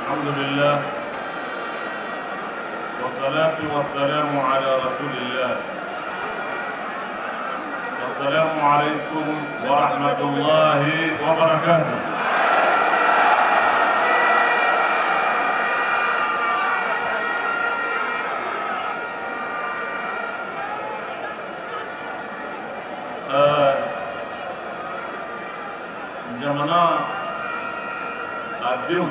الحمد لله والصلاة والسلام على رسول الله. السلام عليكم ورحمة الله وبركاته. jamana adenw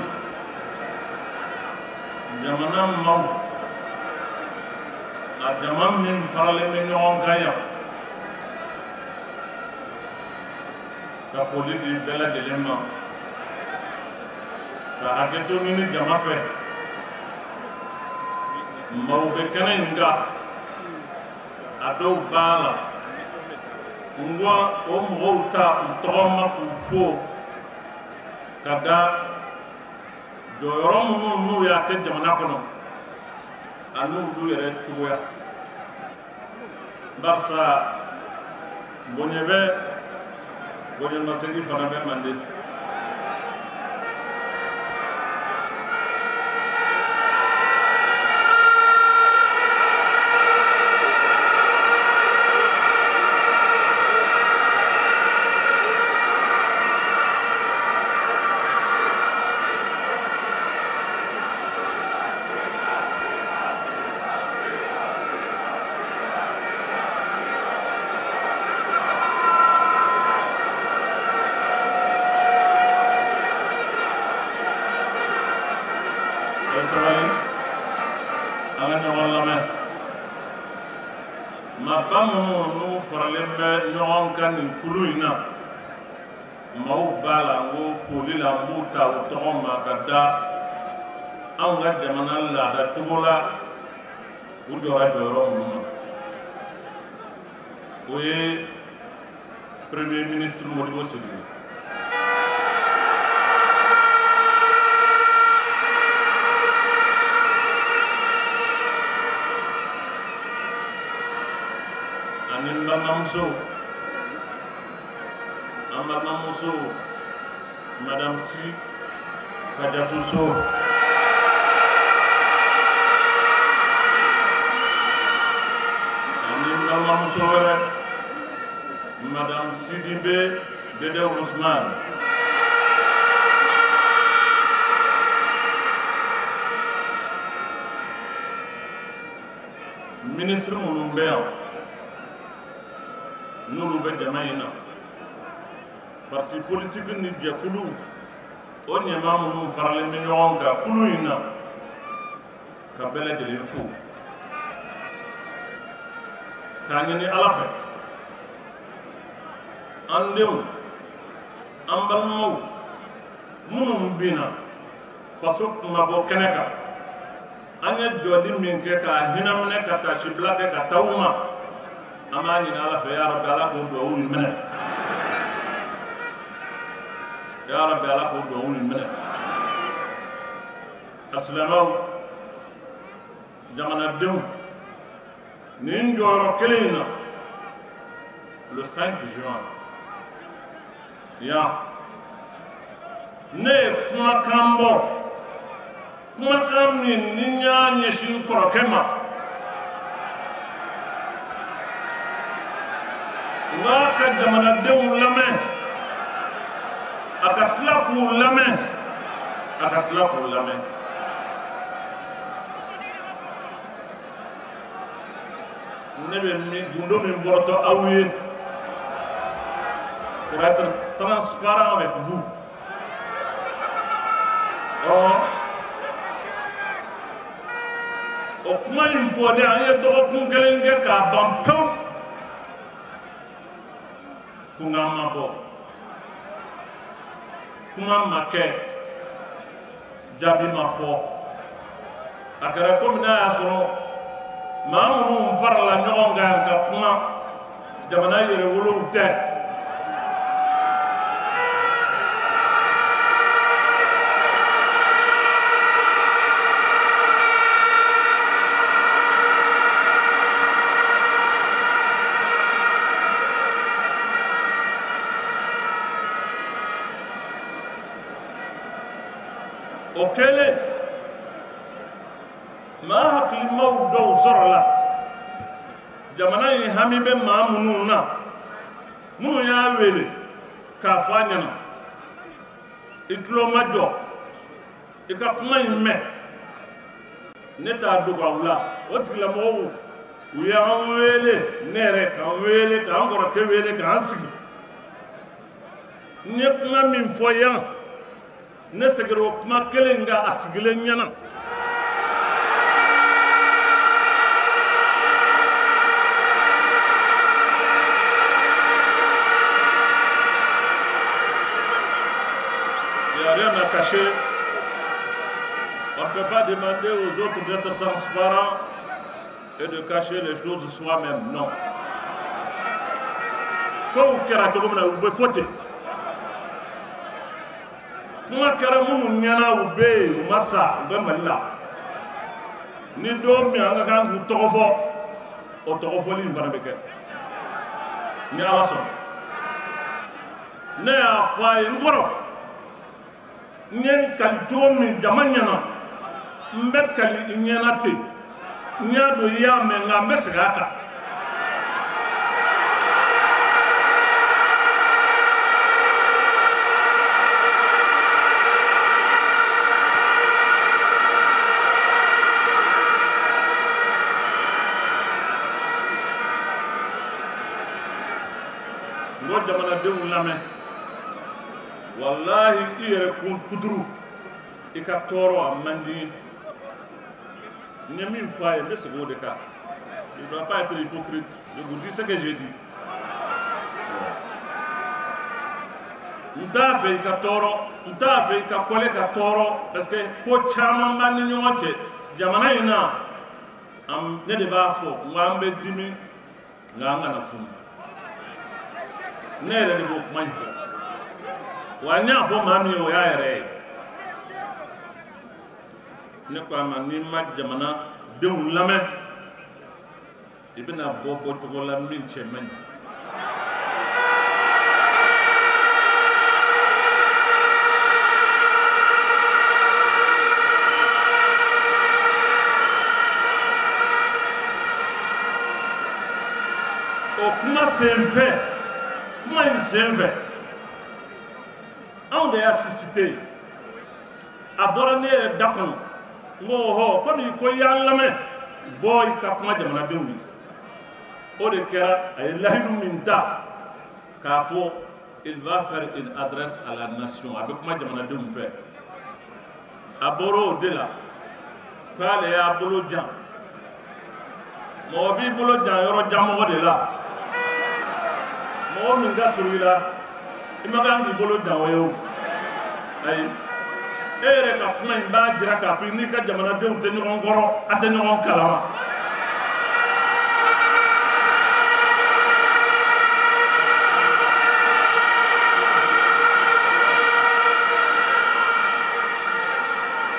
jamana maaw a jama min faralen bɛ ɲɔgɔn kan yan ka foli di bɛɛ lajɛlen ma ka hakɛto ɲini jama fɛ maaw bɛ kɛnɛ in kan a dɔw b'a la n ko o mɔgɔw ta u tɔgɔ ma k'u fo ka da jɔyɔrɔ minnu n'u y'a kɛ jamana kɔnɔ a n'olu yɛrɛ cogoya barisa bonɲɛmasegin fana bɛ Manden. Maba minnu n'u faralen bɛ ɲɔgɔn kan nin kulu in na maaw b'a la n ko foli la n b'u ta u tɔgɔ ma ka da anw ka jamana laada cogo la u jɔra jɔyɔrɔ minnu ma o ye premier ministre Modibo Sidibé. Ani n balimamuso Madame Si Kadiatou Sow ani n balimamuso wɛrɛ Madame Sidibé Dede Ousmane ministre minnu bɛ yan n'olu bɛ jama in na parti politique ni jɛkulu o ɲɛmaa minnu faralen bɛ ɲɔgɔn kan kulu in na ka bɛɛ lajɛlen fo k'a ɲini Ala fɛ an denw an balimaw minnu binna faso ma bɔ kɛnɛ kan an ye jɔli min kɛ k'a hinɛ minɛ ka tasibila kɛ ka taa u ma an b'a ɲini Ala fɛ ya Rabbi Ala k'o duwawu nin minɛ ya Rabbi Ala k'o duwawu nin minɛ asilamɛw jamanadenw nin jɔyɔrɔ kelen in na le 5 juin yan ne ye kumakan bɔ kumakan min ni n y'a ɲɛsin kɔrɔkɛ ma wa ka jamanadenw lamɛn a ka tila k'u lamɛn ne bɛ gundo min bɔtɔ aw ye pour être transparent avec vous o kuma in fɔlen an ye dɔgɔkun kelen kɛ k'a ban pewu ko n k'an ma bɔ kuma ma kɛ jaabi ma fɔ a kɛra komi n'a y'a sɔrɔ maa minnu farala ɲɔgɔn kan ka kuma jamana yɛrɛwolow tɛ okele ma hakli mawdo zorla jamana yi hami be ma mununa munu ya wele ka fanyana itlo majo ika kuma imme neta duga wula otigla mo uya wele nere ka wele ka ngoro ke wele ka ansigi ne kuma min foya ne segero kuma kelenga asigile nyana rien à cacher. On ne peut pas demander aux autres d'être transparents et de cacher les choses soi-même. Non. Quand vous avez vous pouvez kuma kɛra minnu ɲɛna u bɛ yen u ma sa u bɛ Mali la ni don min an ka kan k'u tɔgɔ fɔ o tɔgɔfɔli in fana bɛ kɛ ni Ala sɔnna ne y'a fɔ a ye n kɔrɔ n ye n kali cogo min jama ɲɛna n bɛ kali i ɲɛna ten n y'a dɔn i y'a mɛn nka n bɛ segin a kan jamanadenw lamɛn wallahi i yɛrɛ kuduru i ka tɔɔrɔ a man di n ye min fɔ a ye n bɛ segin o de kan je ne dois pas être hypocrite je vous dis ce que j'ai dit n t'a fɛ i ka tɔɔrɔ n t'a fɛ i ka kɔlɛ ka tɔɔrɔ parce que ko caman b'an ni ɲɔgɔn cɛ jamana in na ne de b'a fɔ n ko an bɛ dimi nka an kana funu ne yɛrɛ de b'o kuma in fɔ wa n y'a fɔ maa min ye o y'a yɛrɛ ye ne ko a ma n'i ma jamana denw lamɛn i bɛna bɔ cogo la min cɛ man ɲi o kuma sen fɛ kuma in sen fɛ anw de y'a suscité a bɔra ne yɛrɛ da kɔnɔ n ko ɔhɔ komi ko i y'an lamɛn bɔ i ka kuma jamanadenw ye o de kɛra a ye lahidu min ta k'a fɔ il va faire une adresse à la nation a bɛ kuma jamanadenw fɛ a bɔra o de la k'ale y'a bolo jan mɔgɔ b'i bolo jan yɔrɔ jan mɔgɔ de la mɔgɔ min ka surun i la i ma kan k'i bolo jan o ye o ayi e yɛrɛ ka kuma in b'a jira k'a fɔ n'i ka jamanadenw tɛ ɲɔgɔn kɔrɔ a tɛ ɲɔgɔn kalama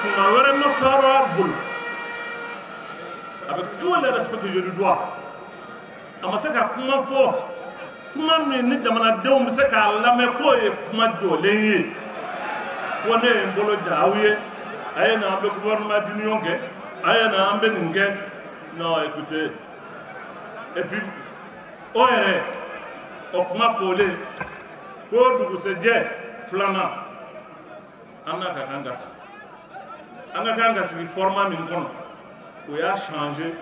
kuma wɛrɛ ma sɔrɔ a bolo avec tout le respect que je lui dois a ma se ka kuma fɔ kuma min ni jamanadenw bɛ se k'a lamɛn k'o ye kuma jɔlen ye fo ne ye n bolo ja aw ye a ye na an bɛ gouvernement d'union kɛ a ye na an bɛ nin kɛ non écoutez et puis o yɛrɛ o kuma fɔlen ko dugusɛjɛ filanan an n'a ka kan ka sigi an ka kan ka sigi format min kɔnɔ o y'a changé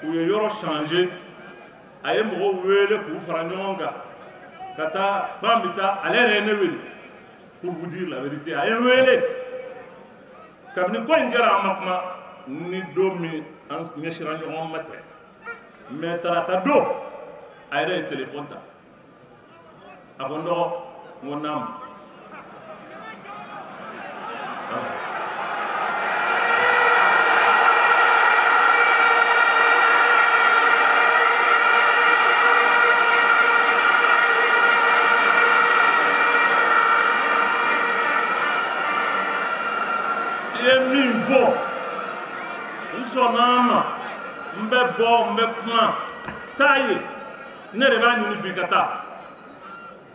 u ye yɔrɔ changé a ye mɔgɔw wele k'u fara ɲɔgɔn kan ka taa k'an bɛ taa ale yɛrɛ ye ne wele pour vous dire la vérité a ye n wele kabini ko in kɛra an ma kuma ni don min an ɲɛsira ɲɔgɔn ma tɛ mais tarata don a yɛrɛ ye téléphone ta a ko n dɔgɔ n ko naamu nsɔnna n bɛ bɔ n bɛ kuma taa ye ne de b'a ɲini f'i ka taa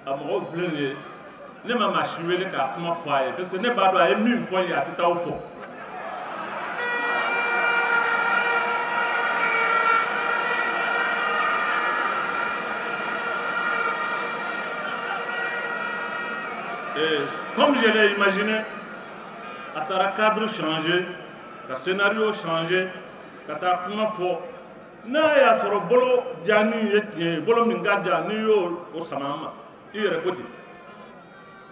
a mɔgɔw filɛ nin ye ne ma mashiwele ka kuma fɔ a ye parce que ne b'a dɔn a ye min fɔ ye a tɛ taa o fɔ. Et comme je l'ai imaginé, à ta cadre changé, ka scénario changé, ka ta kuma fɔ n'a y'a sɔrɔ bolo jani ye tiɲɛ ye bolo min ka jan n'i y'o sama ma i yɛrɛ ko ten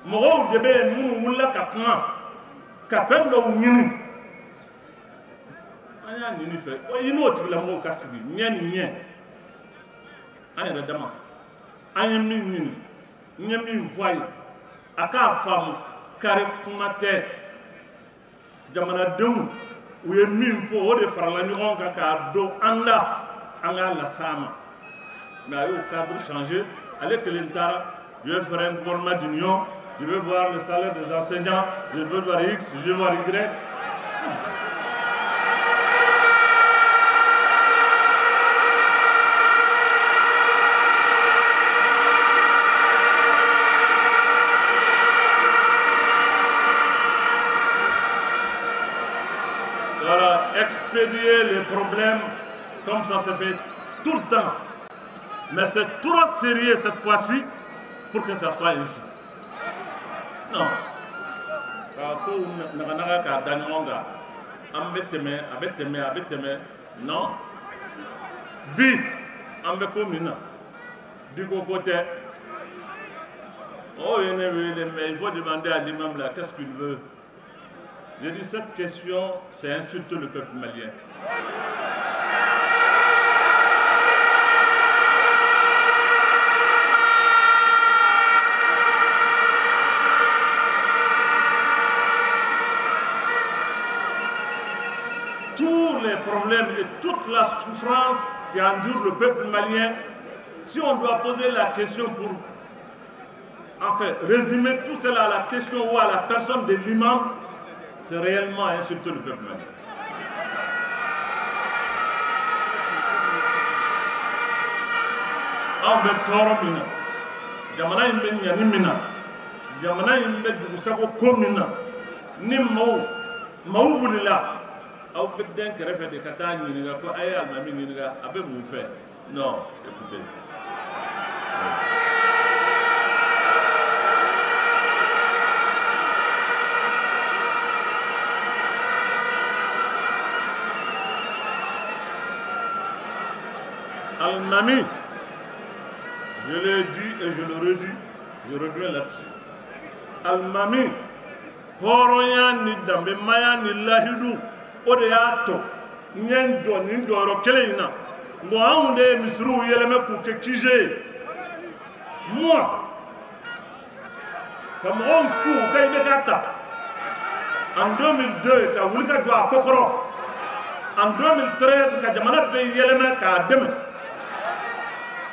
mɔgɔw de bɛ yen minnu wulila ka kuma ka fɛn dɔw ɲini an y'a ɲini fɛ i n'o tigilamɔgɔw ka sigi ɲɛ ni ɲɛ an yɛrɛ dama an ye min ɲini n ye min fɔ a ye a k'a faamu kari kuma tɛ jamanadenw u ye min fɔ o de farala ɲɔgɔn kan k'a don an la an k'a las'a ma mais a y'o cadre changé ale kelen taara je vais faire un gouvernement d'union je vais voir le salaire des enseignants je vais voir X je vais voir Y. Voilà, expédier les problèmes comme ça se fait tout le temps. Mais c'est trop sérieux cette fois-ci pour que ça soit ainsi. Non. Non. Bi, oh, mais il faut demander à l'imam là, qu'est-ce qu'il veut? Je dis cette question, c'est insulter le peuple malien. Tous les problèmes et toute la souffrance qui endure le peuple malien, si on doit poser la question pour, enfin, résumer tout cela à la question ou à la personne de l'imam, c'est réellement insulter le peuple malien. On veut toro mina, jamana imbe nyani mina, jamana imbe dugusako ko mina, ni mau bulila. Aw bɛ den kɛrɛfɛ de ka taa ɲininka ko a ye alimami ɲininka a bɛ mun fɛ non écoutez alimami je l'ai dit et je le redis je reviens là-dessus alimami hɔrɔnya ni danbemaya ni lahidu o de y'a to n ye n jɔ nin jɔyɔrɔ kelen in na bon anw de ye misiriw yɛlɛmɛ k'u kɛ kije ye moi ka mɔgɔw fu ka IBK ta en 2002 ka wuli ka jɔ a kɔkɔrɔ en 2013 ka jamana bɛɛ yɛlɛmɛ k'a dɛmɛ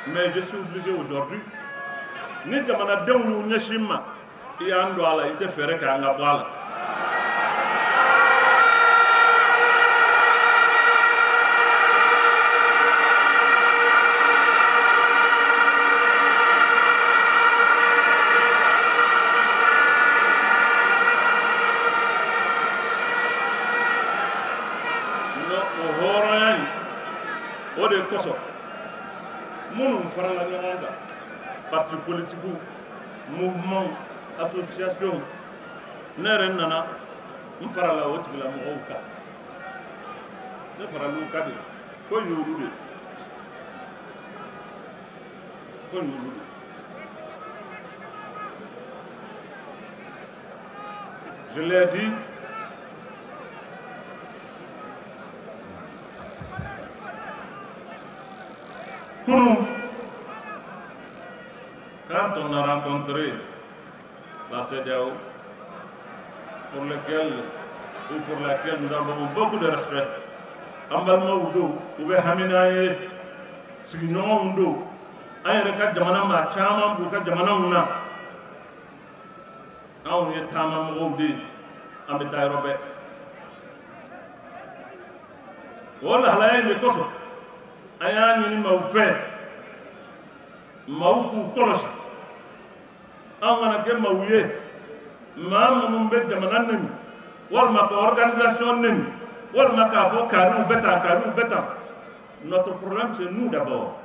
mais je suis obligé aujourd'hui ni jamanadenw y'u ɲɛsin ma i y'an don a la i tɛ fɛɛrɛ kɛ an ka bɔ a la. O de kosɔn minnu farala ɲɔgɔn kan parti politique mouvement association ne yɛrɛ nana n farala o tigilamɔgɔw kan ne farala u kan de ko y'olu de ko y'olu de je l'ai dit. Quand on a rencontré la CEDEAO, pour laquelle nous avons beaucoup de respect, Ambalma Udo, Ube Haminaye, Signor Udo, Ayaka Jamana, Chama, Buka Jamana Una, Aouye Tama Modi, Amitai Robert. All Halaye de Koso, Ayan Maufe, Mauku Kolosa. an kana kɛ maaw ye maa minnu bɛ jamana nɛni walima ka organisation nɛni walima k'a fɔ kariw bɛ tan kariw bɛ tan. Notre problème c'est nous d'abord.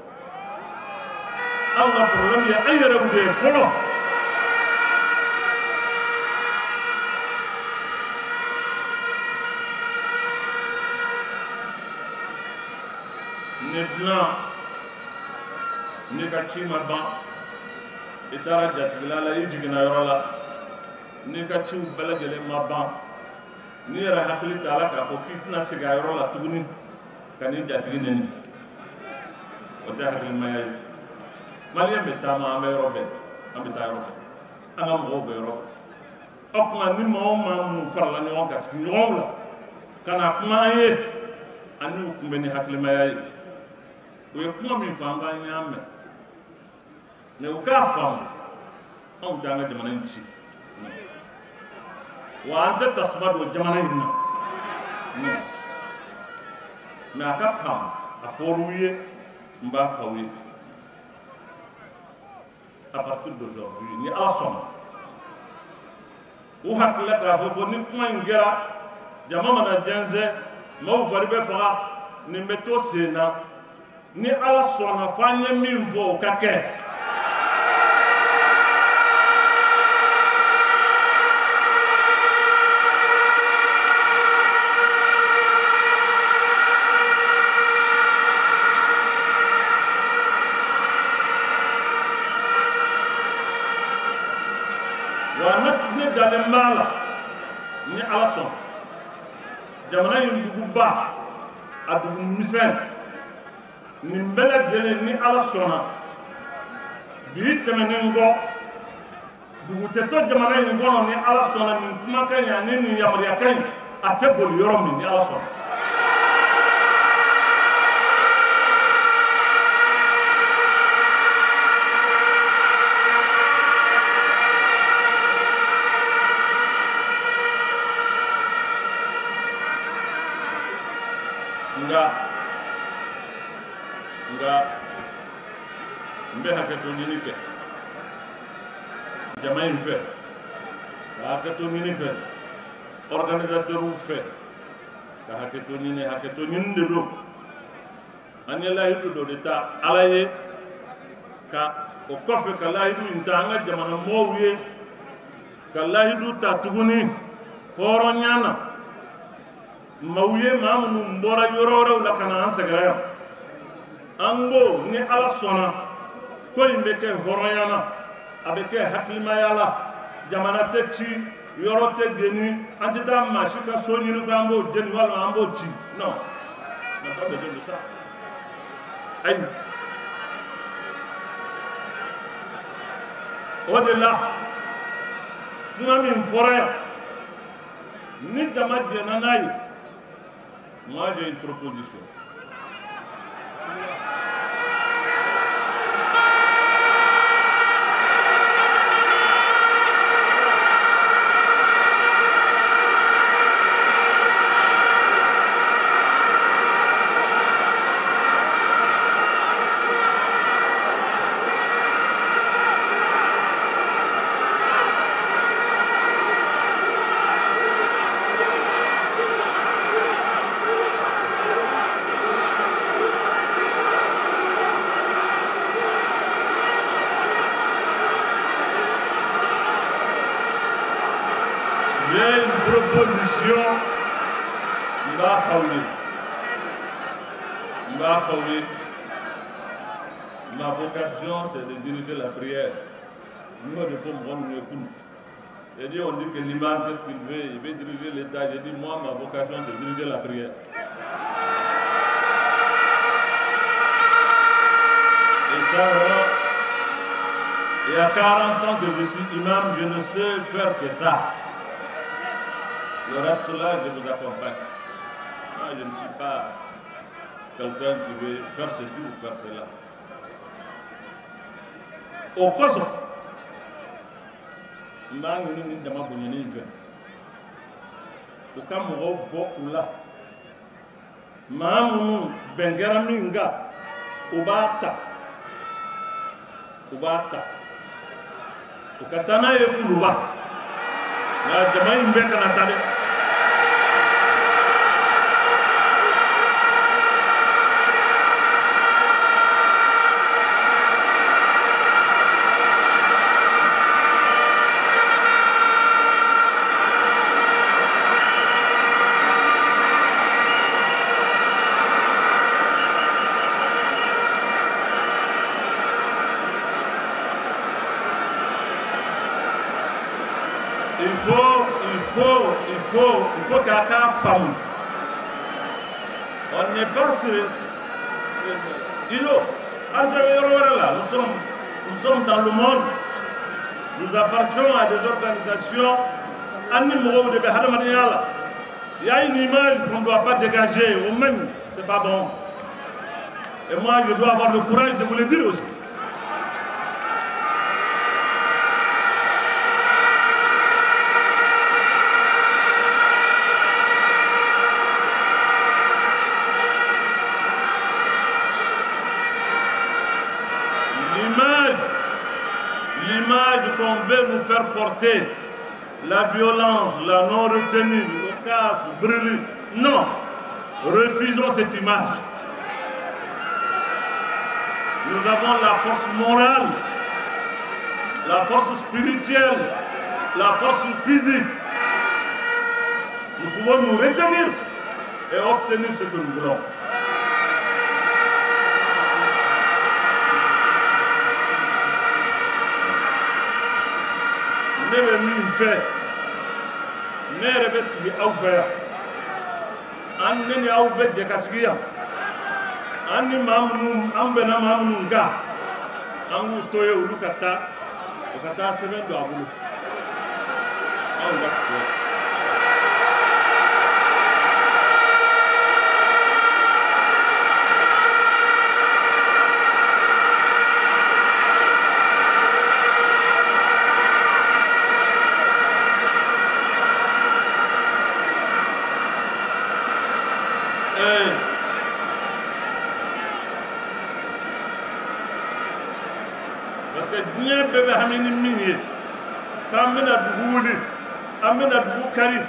An ka problème ye an yɛrɛw de ye fɔlɔ. Maintenant, ne ka ci ma ban i taara jatigila la i jiginna yɔrɔ la ne ka ciw bɛɛ lajɛlen ma ban n'i yɛrɛ hakili t'a la k'a fɔ k'i tɛna segin a yɔrɔ la tuguni ka n'i jatigi nɛni o tɛ hakilimaya ye. Maliyɛn bɛ taama an bɛ yɔrɔ bɛɛ an bɛ taa yɔrɔ bɛɛ an ka mɔgɔw bɛ yɔrɔ bɛɛ. O tuma ni maa o maa minnu farala ɲɔgɔn kan sigiɲɔgɔnw la ka na kuma an ye ani u kun bɛ ni hakilimaya ye. O ye kuma min fɔ an b'an y'a mɛn mɛ u k'a faamu anw tɛ an ka jamana in ci wa an tɛ tasuma don jamana in na mɛ a ka faamu a fɔr'u ye n b'a fɔ aw ye à partir d'aujourd'hui ni Ala sɔnna u hakili la k'a fɔ ko ni kuma in kɛra jama mana jɛnsɛn maaw fari bɛ faga nin bɛ to sen na. Ni Ala sɔnna f'an ye min fɔ o ka kɛ. Wa ne dalen b'a la ni Ala sɔnna jamana in duguba a dugu misɛn nin bɛɛ lajɛlen ni Ala sɔnna bi tɛmɛnen kɔ dugu tɛ to jamana in kɔnɔ ni Ala sɔnna nin kumakan in ani nin yamaruyakan in a tɛ boli yɔrɔ min ni Ala sɔnna. Nga n bɛ hakɛto ɲini kɛ jama in fɛ ka hakɛto ɲini kɛ organisateurs fɛ ka hakɛto ɲini de don an ye layidu dɔ de ta Ala ye ka o kɔfɛ ka layidu in ta an ka jamana mɔɔw ye ka layidu ta tuguni hɔrɔnya na maaw ye maa minnu bɔra yɔrɔ wɛrɛw la ka na an sɛgɛrɛ yan. An ko ni Ala sɔnna ko in bɛ kɛ hɔrɔnya na a bɛ kɛ hakilimaya la jamana tɛ ci yɔrɔ tɛ jeni an tɛ taa maa si ka so ɲini ko an b'o jeni walima an b'o ci non n'a pas besoin de ça ayi o de la kuma min fɔra yan ni jama jɛnna n'a ye moi j'ai une proposition. J'ai une proposition. Ma vocation, c'est de diriger la prière. Nous, il faut me écoute. J'ai dit, on dit que l'imam, qu'est-ce qu'il veut? Il veut diriger l'État. J'ai dit, moi, ma vocation, c'est de diriger la prière. Et ça, voilà. Il y a 40 ans que je suis imam, je ne sais faire que ça. Le reste là, je vous accompagne. Moi, je ne suis pas quelqu'un qui veut faire ceci ou faire cela. Au Kosovo, je suis un homme qui ka mɔgɔw bɔ u la maa minnu bɛn kɛra min kan u b'a ta ukatana ye kuluba na jamai mbeka na tade il faut qu'à la femme, on n'est pas nous sommes dans le monde, nous appartenons à des organisations, il y a une image qu'on ne doit pas dégager, ou même, c'est pas bon. Et moi, je dois avoir le courage de vous le dire aussi. L'image qu'on veut nous faire porter, la violence, la non-retenue, le casse, brûlure, non, refusons cette image. Nous avons la force morale, la force spirituelle, la force physique. Nous pouvons nous retenir et obtenir ce que nous voulons. Ne bɛ min fɛ ne yɛrɛ bɛ sigi aw fɛ yan an ne ni aw bɛ jɛ ka sigi yan an ni maa minnu an bɛnna maa minnu kan an k'u to ye olu ka taa sɛbɛn don a bolo anw ka tigɛ. Parce que diɲɛ bɛɛ bɛ hami ni min ye k'an bɛna dugu wuli an bɛna dugu kari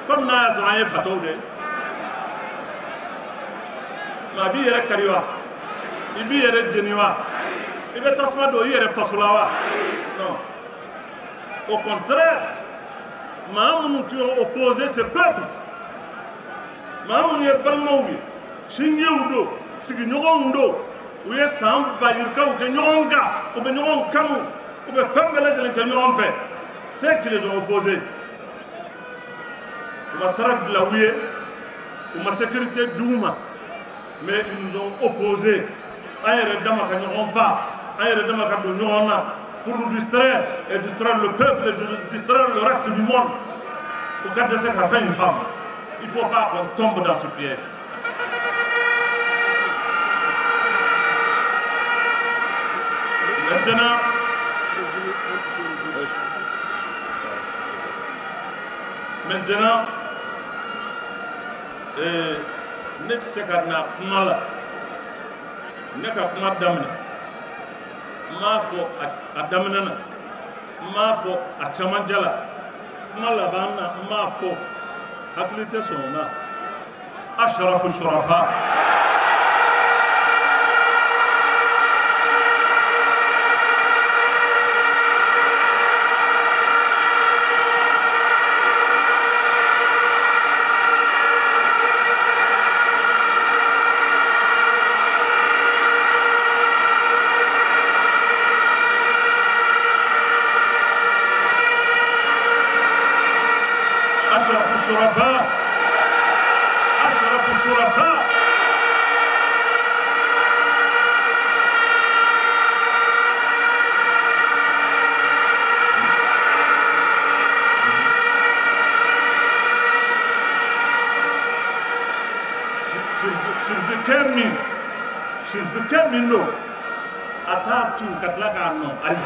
comme n'a y'a sɔrɔ an ye fatɔw de mais a b'i yɛrɛ kari wa i b'i yɛrɛ jeni wa i bɛ tasuma don i yɛrɛ faso la wa non au contraire maa minnu qui ont opposé ce peuple maa minnu ye balimaw ye sinjiw don sigiɲɔgɔnw don u ye san bayirikaw kɛ ɲɔgɔn kan u bɛ ɲɔgɔn kanu u bɛ fɛn bɛɛ lajɛlen kɛ ɲɔgɔn fɛ c'est qui les ont opposés u ma sara dilan u ye u ma sécurité d'u ma mais ils nous ont opposés an yɛrɛ dama ka ɲɔgɔn fa an yɛrɛ dama ka don ɲɔgɔn na pour nous distraire et distraire le peuple et distraire le reste du monde u ka dɛsɛ ka fɛn in faamu il faut pas qu'on tombe dans ce piège. Maintenant, ne tɛ se ka na kuma la ne ka kuma daminɛ n m'a fɔ a daminɛ na n m'a fɔ a cɛmancɛ la kuma laban na n m'a fɔ hakili tɛ sɔn o ma asharafu shurafa. أشرف الشرفاء Sylvain Mino atatu katlaga no ay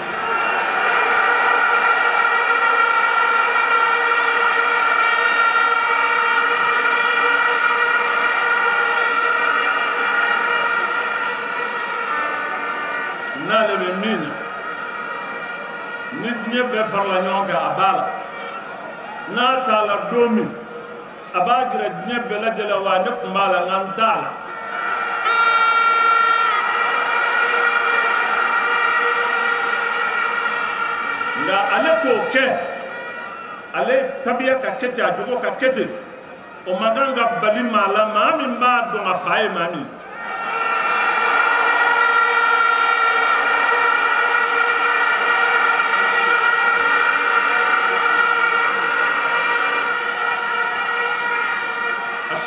nale be mina nit ñebe bɛɛ farala ɲɔgɔn kan a b'a la n'a t'a la don min a b'a jira diɲɛ bɛɛ lajɛlen wa ne tun b'a la nka n t'a la nka ale k'o kɛ ale tabiya ka kɛ ten a jogo ka kɛ ten o ma kan ka bali maa la maa min b'a dɔn a fa ye maa min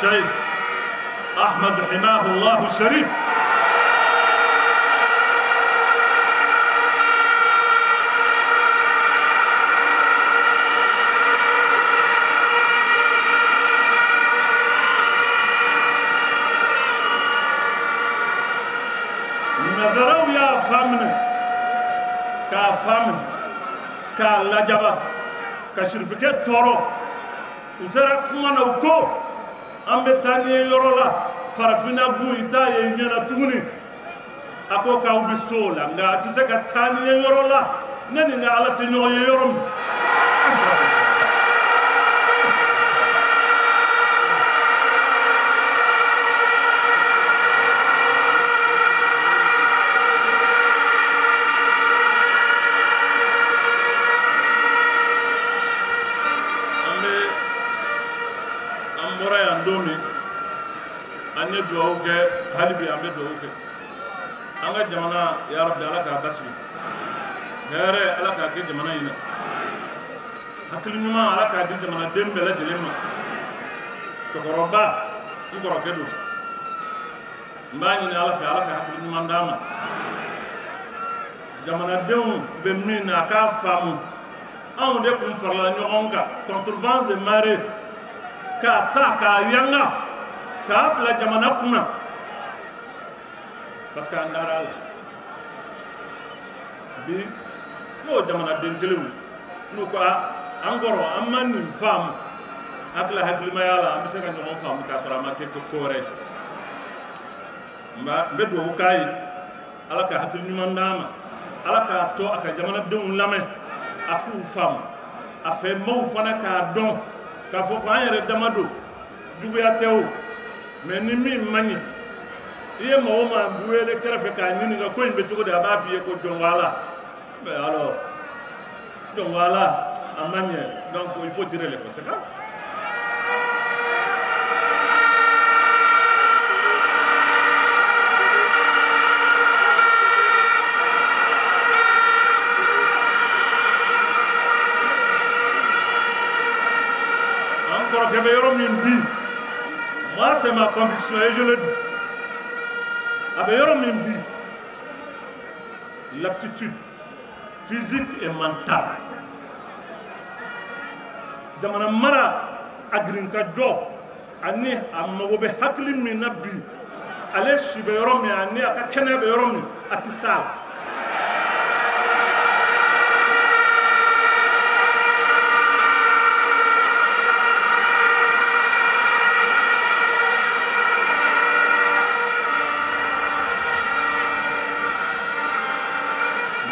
الشيخ أحمد حماه الله الشريف نظروا يا فامن كافامن كالجبا كشرفكة تورو وزرع كمان وكو أم بتاني يرولا فرفنا بويدا ينينا توني أكو كاو بسولا نعم تسكت تاني يرولا نني على تنيو يروم ane duwawu kɛ hali bi an bɛ duwawu kɛ an ka jamana ya rabbi ala k'a basigi hɛrɛ ala k'a kɛ jamana in na hakili ɲuman ala k'a di jamanaden bɛɛ lajɛlen ma cɛkɔrɔba n kɔrɔkɛ don n b'a ɲini ala fɛ ala ka hakili ɲuman d'a ma jamanadenw bɛ min na a k'a faamu anw de tun farala ɲɔgɔn kan contre vents et marées k'a ta k'a yanga k'a bila jamana kunna parce que an dara la bi n'o jamanaden kelenw n'u ko an kɔrɔ an ma nin faamu hakilimaya la an bɛ se ka ɲɔgɔn faamu k'a sɔrɔ a ma kɛ ko wɛrɛ ye n bɛ duwawu k'a ye ala ka hakili ɲuman d'a ma ala k'a to a ka jamanadenw lamɛn a k'u faamu a fɛ maaw fana k'a dɔn k'a fɔ ko an yɛrɛ dama don juguya tɛ o mais ni min man ɲi i ye mɔgɔ ma wele kɛrɛfɛ k'a ɲininka ko in bɛ cogo di a b'a f'i ye ko jɔnwala mais alors jɔnwala a man ɲɛ donc il faut tirer les conséquences encore kɛbɛ yɔrɔ min bi moi c'est ma conviction et je le dis avec l'aptitude physique et mentale jamana mara agrinka jɔ ani a mago bɛ hakili min na bi ale si bɛ yɔrɔ min ani a ka kɛnɛ bɛ yɔrɔ min a tɛ s'a la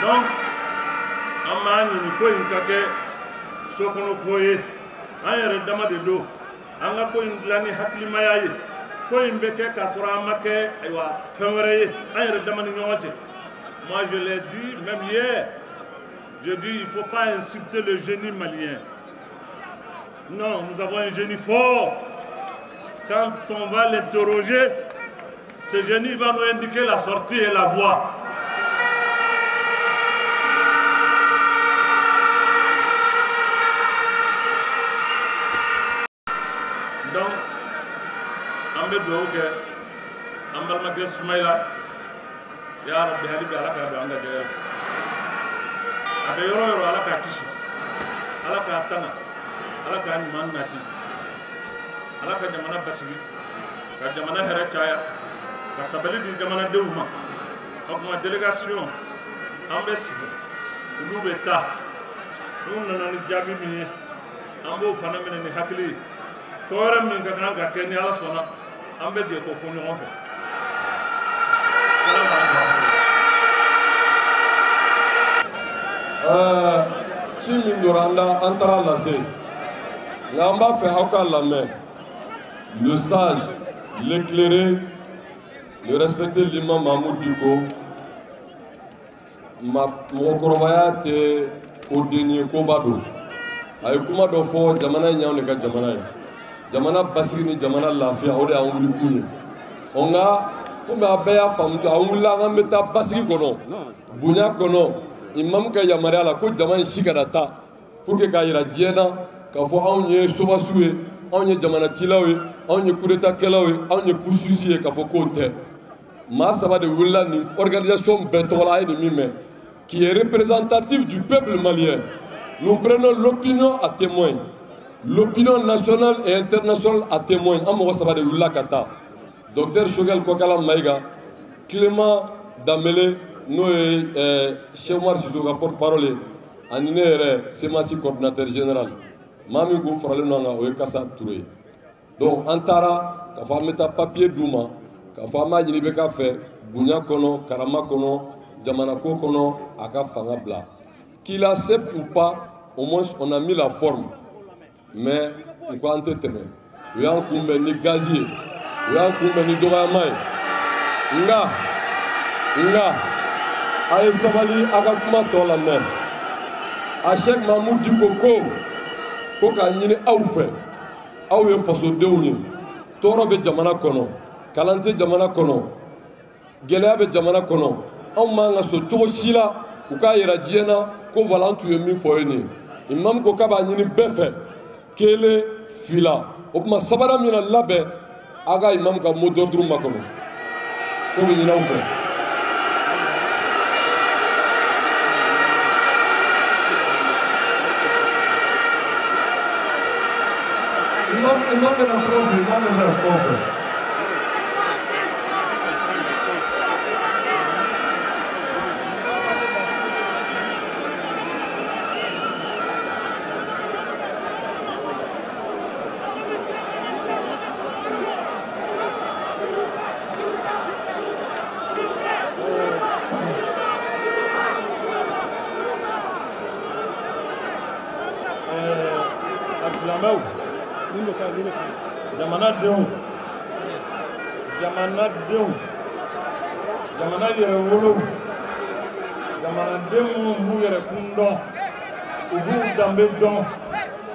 donc an b'a ɲini ko in ka kɛ sokɔnɔ ko ye an yɛrɛ dama de don an ka ko in dilan ni hakilimaya ye ko in bɛ kɛ k'a sɔrɔ an ma kɛ ayiwa fɛn wɛrɛ ye an yɛrɛ dama ni ɲɔgɔn cɛ moi je l'ai dit même hier je dis il faut pas insulter le génie malien non nous avons un génie fort quand on va l'interroger ce génie va nous indiquer la sortie et la voie. Donc, an bɛ duwawu kɛ an balimakɛ Sumayila ya rabbi hali bi ala k'a don an garijɛgɛ la a bɛ yɔrɔ o yɔrɔ ala k'a kisi ala k'a tanga ala k'a ɲuman nati ala ka jamana basigi ka jamana hɛrɛ caya ka sabali di jamanadenw ma o kuma délégation an bɛ sigi olu bɛ taa n'u nana ni jaabi min ye an b'o fana minɛ ni hakili ye tɔɔrɔ min ka kan ka kɛ ni ala sɔnna an bɛ jɛ k'o fɔ ɲɔgɔn fɛ ci min doranda an taara lase nka an b'a fɛ aw ka lamɛn le sage l'éclairé le respecté l'imam Mamoudou Diko mɔgɔkɔrɔbaya tɛ o den ye koba don a ye kuma dɔ fɔ jamana in y'anw de ka jamana ye jamana basigi ni jamana lafiya o de y'an wuli kun ye nka komi a bɛɛ y'a faamu an wulila an bɛ taa basigi kɔnɔ bonya kɔnɔ imamu ka yamaruya la ko jama in si kana taa pour que k'a yira diɲɛ na k'a fɔ anw ye sobasiw ye anw ye jamanatilaw ye anw ye coup d'état kɛlaw ye anw ye pususi ye k'a fɔ k'o tɛ maa saba de wulila nin organisation bɛɛ tɔgɔ la a ye nin min mɛn qui est représentatif du peuple malien. Nous prenons l'opinion à témoin, l'opinion nationale et internationale à témoin. Amogo Sabade Wula Kata, Dr Shogel Kokala Maïga, Clément Damele, nous Cheikh Omar Sissoko porte-parole, Anine Semasi coordinateur général. Mami Gou Frale Nanga Oye Kassa Touré. Donc Antara, Kafa Meta papier Douma, Kafa Ma Yinibeka fait, Bounya Kono, Karama Kono, Jamanako Kono, Aka Fanga Bla. Qu'il accepte ou pas, au moins on a mis la forme. Mais il faut entendre. Il y a un coup ni gazier, il y a un coup ni doramai. Nga, aye sabali aka kuma tola même. A Cheikh Mamoudou Diko ko ka ñini aw fe. Aw ye faso denw ye. Toro be jamana kono, kalante jamana kono, gɛlɛya be jamana kono. Aw man ka so cogo si la u k'a yira diɲɛ na ko voilà tun ye min fɔ ye nin ye imam ko k'a b'a ɲini bɛɛ fɛ kelen fila o tuma sabanan min na labɛn a ka imam ka mot d'ordre makɔnɔ ko bɛ ɲini aw fɛ. imam bɛna fɛn fɛ imam bɛna fɛn fɛ. jamana yɛrɛ wolo jamanaden minnu b'u yɛrɛ kun dɔn u b'u danbe dɔn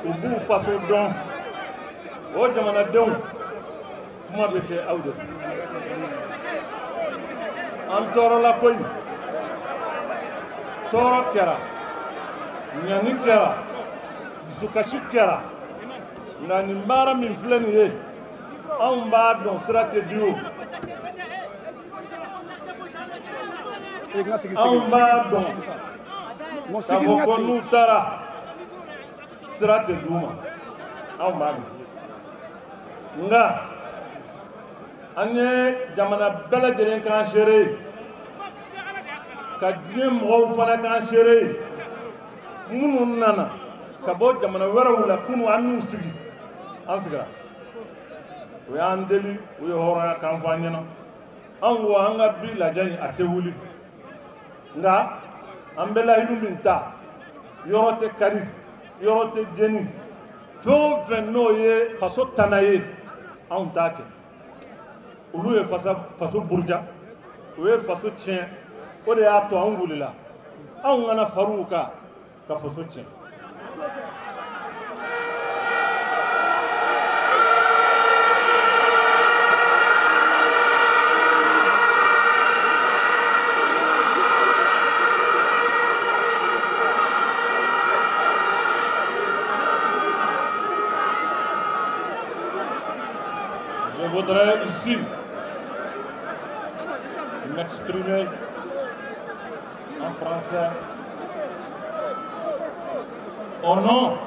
u b'u faso dɔn o jamanadenw kuma bɛ kɛ aw de fɛ an tɔɔrɔla koyi tɔɔrɔ kɛra ɲani kɛra dusukasi kɛra nka nin baara min filɛ nin ye anw b'a dɔn sira tɛ di o anw b'a dɔn k'a fɔ ko n'u taara sira tɛ d'u ma anw b'a dɔn nka an ye jamana bɛɛ lajɛlen k'an seere ye ka diɲɛ mɔgɔw fana k'an seere ye minnu nana ka bɔ jamana wɛrɛw la kunu an n'u sigi an sigira o y'an deli o ye hɔrɔnya k'an fɔ an ɲɛna an ko an ka bi lajɛ in a tɛ wuli nka an bɛ layidu min ta yɔrɔ tɛ kari yɔrɔ tɛ jeni fɛn o fɛn n'o ye faso tana ye anw t'a kɛ olu ye faso buruja o ye faso tiɲɛ o de y'a to an wulila anw kana far'u kan ka faso tiɲɛ. Je voudrais ici m'exprimer en français au nom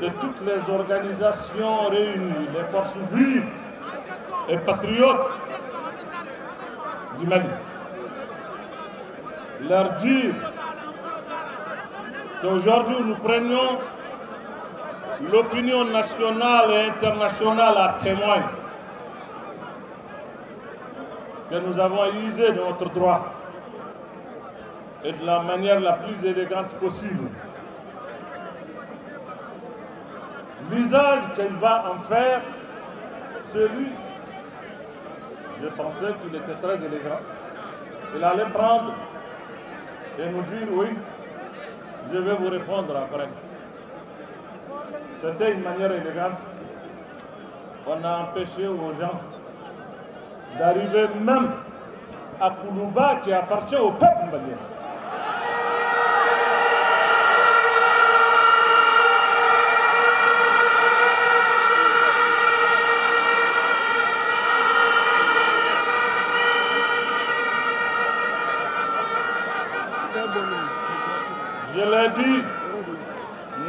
de toutes les organisations réunies, les forces vives et patriotes du Mali. Leur dire qu'aujourd'hui nous prenions l'opinion nationale et internationale à témoin que nous avons usé de notre droit et de la manière la plus élégante possible. L'usage qu'il va en faire, c'est lui. Je pensais qu'il était très élégant. Il allait prendre et nous dire oui, je vais vous répondre après. C'était une manière élégante. On a empêché aux gens d'arriver même à Koulouba qui appartient au peuple malien. Je l'ai dit,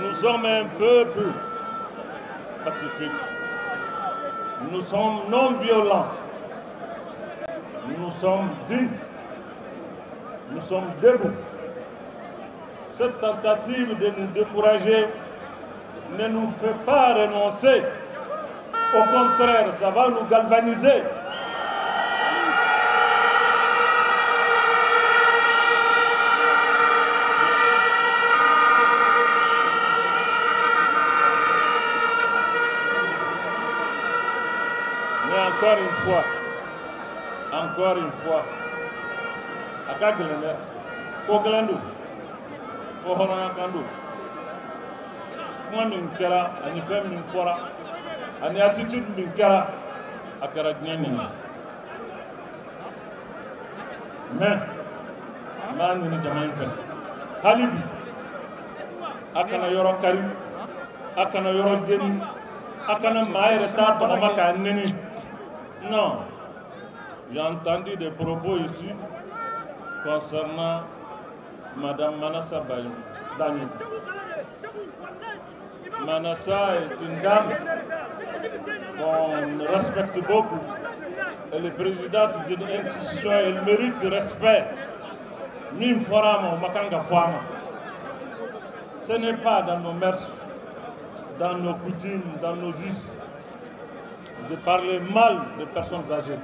nous sommes un peuple pacifique. Nous sommes non violents. Nous sommes dignes. Nous sommes debout. Cette tentative de nous décourager ne nous fait pas renoncer. Au contraire, ça va nous galvaniser. Mais encore une fois, à Kaglende, au Glandu, au Horanakando, moi n'unkera, à une femme n'unkora, à une attitude n'unkera, à Karagnan. Mais, man ni Jamaïque, Halibi, Akana Yoro Karim, Akana Yoro Geni, Akana Maï resta Tomaka Neni. Non, j'ai entendu des propos ici concernant Madame Manassa Dani. Manassa est une dame qu'on respecte beaucoup. Elle est présidente d'une institution, elle mérite respect. Mim Forama, Makanga Fama. Ce n'est pas dans nos mœurs, dans nos coutumes, dans nos us, de parler mal de personnes âgées,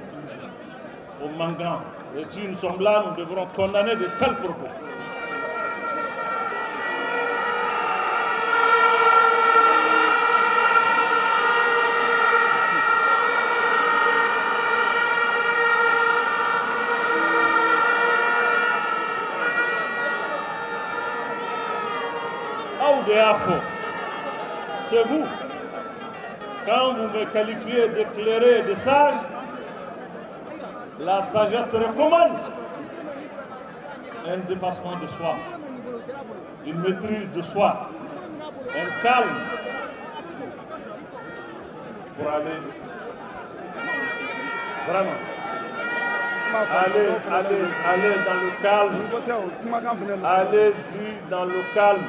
aux manquants. Et si nous sommes là, nous devrons condamner de tels propos. C'est vous. Quand vous me qualifiez d'éclairé et de sage, la sagesse recommande un dépassement de soi, une maîtrise de soi, un calme pour aller vraiment aller dans le calme, aller dans le calme.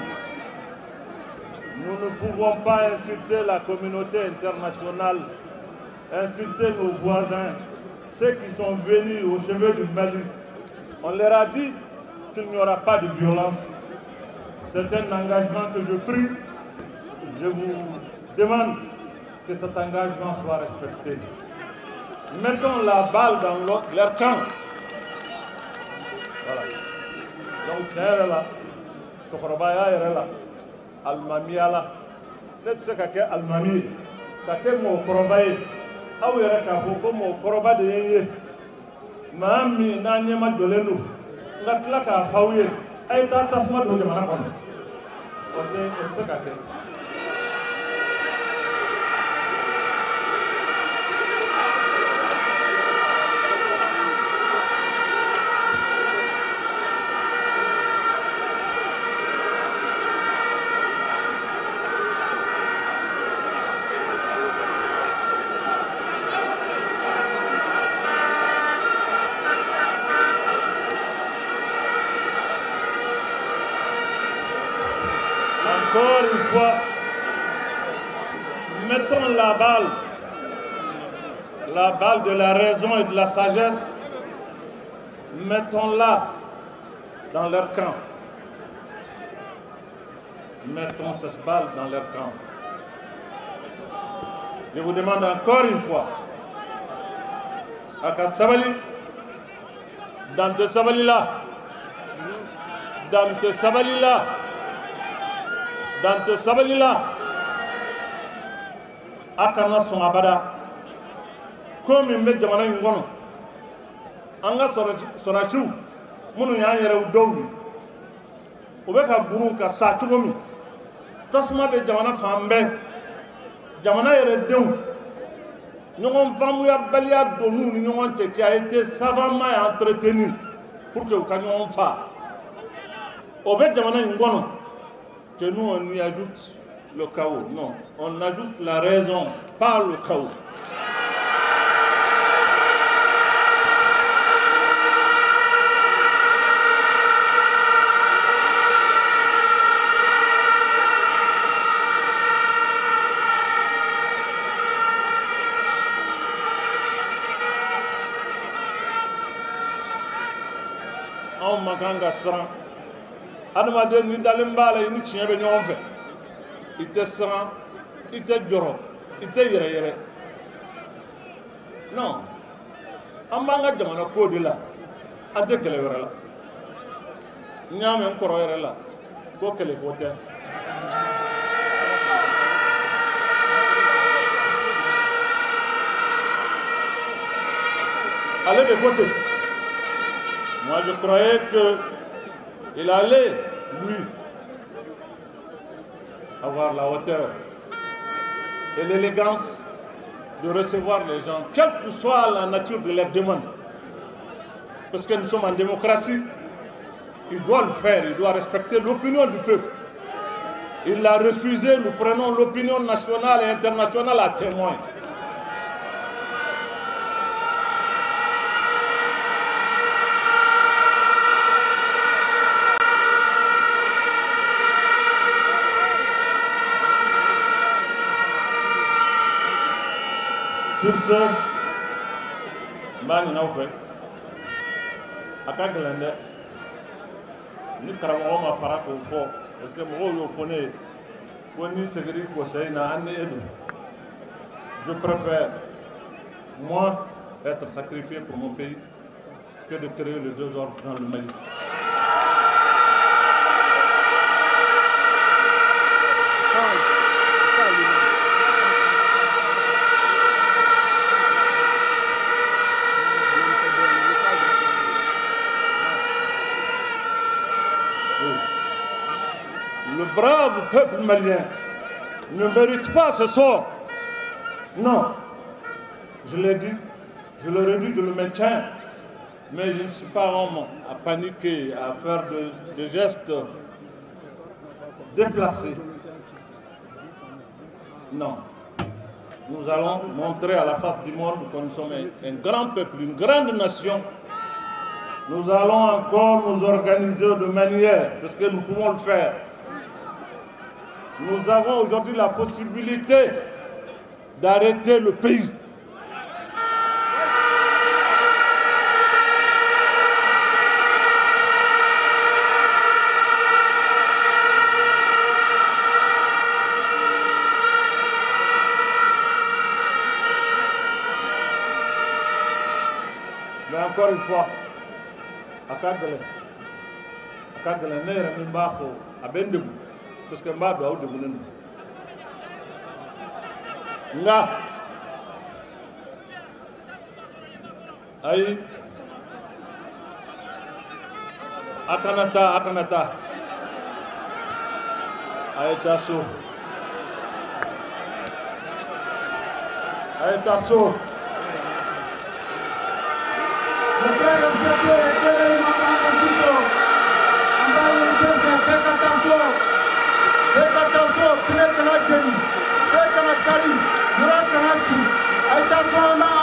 Nous ne pouvons pas insulter la communauté internationale, insulter nos voisins, ceux qui sont venus au chevet du Mali. On leur a dit qu'il n'y aura pas de violence. C'est un engagement que je prie. Je vous demande que cet engagement soit respecté. Mettons la balle dans leur camp. Voilà. Donc, c'est là. Tokorobaya est là. Almami ala ne tɛ se ka kɛ alimami ye ka kɛ mɔgɔkɔrɔba ye aw yɛrɛ k'a fɔ ko mɔgɔkɔrɔba de ye n ye maa min n'a ɲɛma jɔlen don n ka tila k'a fɔ aw ye a ye taa tasuma don jamana kɔnɔ o tɛ se ka kɛ. Encore une fois, mettons la balle de la raison et de la sagesse, mettons-la dans leur camp. Mettons cette balle dans leur camp. Je vous demande encore une fois, à Kassabali, dans de Sabali là, Dante Sabalila akana son abada ko min be jamana in gono anga sorachu munu ya yere udowi o be ka burun ka sa chugo mi tasma be jamana fambe jamana yere deun ñoŋon famuya baliya donu ni ñoŋon cɛ qui a été savamment entretenu pour que u ka ñoŋon fa o be jamana in kɔnɔ que nous on y ajoute le chaos. Non, on ajoute la raison, pas le chaos. On m'a ganga siran adamaden ni dalen b'a la i ni tiɲɛ bɛ ɲɔgɔn fɛ i tɛ siran i tɛ jɔrɔ i tɛ yɛrɛyɛrɛ non an b'an ka jamana ko de la an tɛ kɛlɛ wɛrɛ la n y'a mɛn n kɔrɔ yɛrɛ la ko kɛlɛ ko tɛ ale de ko ten. Moi, je croyais qu'il allait, lui, avoir la hauteur et l'élégance de recevoir les gens, quelle que soit la nature de leur demande. Parce que nous sommes en démocratie, il doit le faire, il doit respecter l'opinion du peuple. Il l'a refusé, nous prenons l'opinion nationale et internationale à témoin. Sur ce, je vais a ka gɛlɛn dɛ ni karamɔgɔ ma fara k'o fɔ parce que mɔgɔw y'o fɔ ne ye ko ni segiri kɔsɛ in na an ni e don. Je préfère moi être sacrifié pour mon pays que de créer le désordre dans le Mali. Le brave peuple malien ne mérite pas ce sort. Non, je l'ai dit, je le redis, je le maintiens, mais je ne suis pas homme à paniquer, à faire des gestes déplacés. Non, nous allons montrer à la face du monde que nous sommes un grand peuple, une grande nation. Nous allons encore nous organiser de manière, parce que nous pouvons le faire. Nous avons aujourd'hui la possibilité d'arrêter le pays. Mais encore une fois, à Kagale, Nere Mimbafo, à Bendebou. Parce que mba do awde bunen nga ay akanata ay taso Attention, Pierre Kanacheni, Fekana Karim, Murat Kanachi, Aïta Zona,